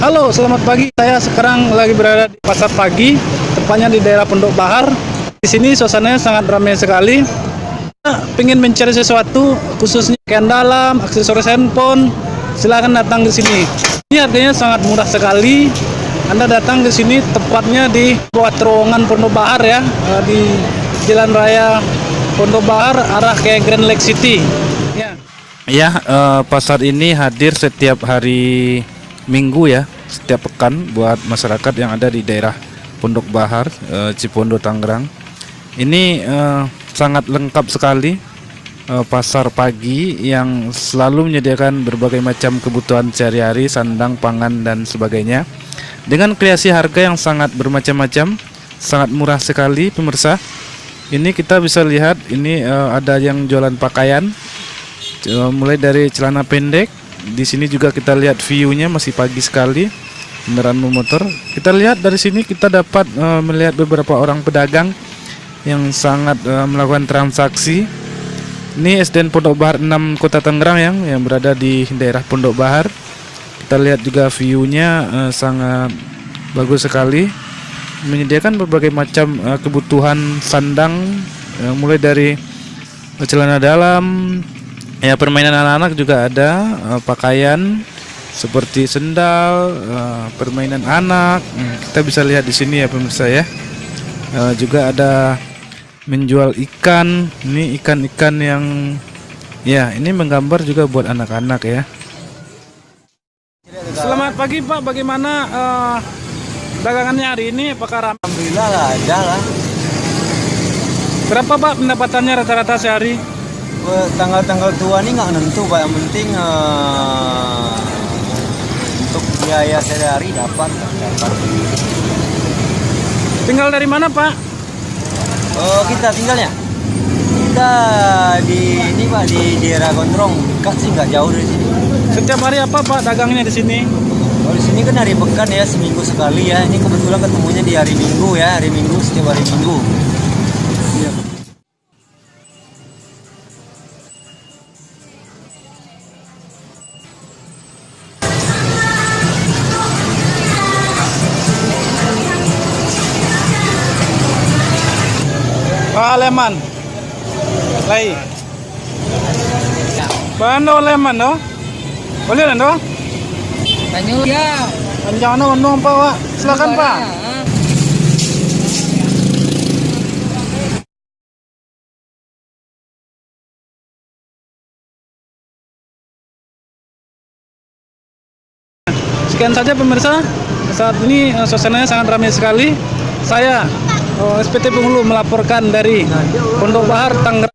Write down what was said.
Halo, selamat pagi. Saya sekarang lagi berada di pasar pagi, tepatnya di daerah Pondok Bahar. Di sini suasananya sangat ramai sekali. Pengen mencari sesuatu, khususnya pakaian dalam, aksesoris handphone, silakan datang ke sini. Ini harganya sangat murah sekali. Anda datang ke sini tepatnya di bawah terowongan Pondok Bahar ya, di Jalan Raya Pondok Bahar arah ke Grand Lake City. Ya. Ya, pasar ini hadir setiap hari Minggu ya, setiap pekan buat masyarakat yang ada di daerah Pondok Bahar, Cipondo, Tangerang. Ini sangat lengkap sekali pasar pagi yang selalu menyediakan berbagai macam kebutuhan sehari-hari, sandang, pangan dan sebagainya. Dengan kreasi harga yang sangat bermacam-macam, sangat murah sekali pemirsa. Ini kita bisa lihat ini ada yang jualan pakaian. Mulai dari celana pendek. Di sini juga kita lihat view-nya masih pagi sekali, kendaraan bermotor. Kita lihat dari sini kita dapat melihat beberapa orang pedagang yang sangat melakukan transaksi. Ini SDN Pondok Bahar 6 Kota Tangerang yang berada di daerah Pondok Bahar. Kita lihat juga view-nya sangat bagus sekali, menyediakan berbagai macam kebutuhan sandang, mulai dari celana dalam. Ya, permainan anak-anak juga ada, pakaian seperti sendal, permainan anak. Kita bisa lihat di sini ya pemirsa ya. Juga ada menjual ikan. Ini ikan-ikan yang ya ini menggambar juga buat anak-anak ya. Selamat pagi Pak, bagaimana dagangannya hari ini? Apakah ramai? Alhamdulillah lah, ada lah. Berapa Pak pendapatannya rata-rata sehari? Tanggal-tanggal tua ini nggak nentu Pak, yang penting untuk biaya sehari-hari dapat. Tinggal dari mana Pak? Kita tinggalnya di ini Pak, di daerah Gondrong, dekat sih, nggak jauh dari sini. Setiap hari apa Pak dagangnya di sini? Kalau di sini kan hari pekan ya, seminggu sekali ya. Ini kebetulan ketemunya di hari Minggu ya, hari Minggu, setiap hari Minggu. Iya. Leman. Lai. Bano leman no? Boleh lah no? Tanyo ya. Panjang no Pak. Silakan Pak. Sekian saja pemirsa. Saat ini suasananya sangat ramai sekali. Saya SPT Penghulu melaporkan dari Pondok Bahar, Tangerang.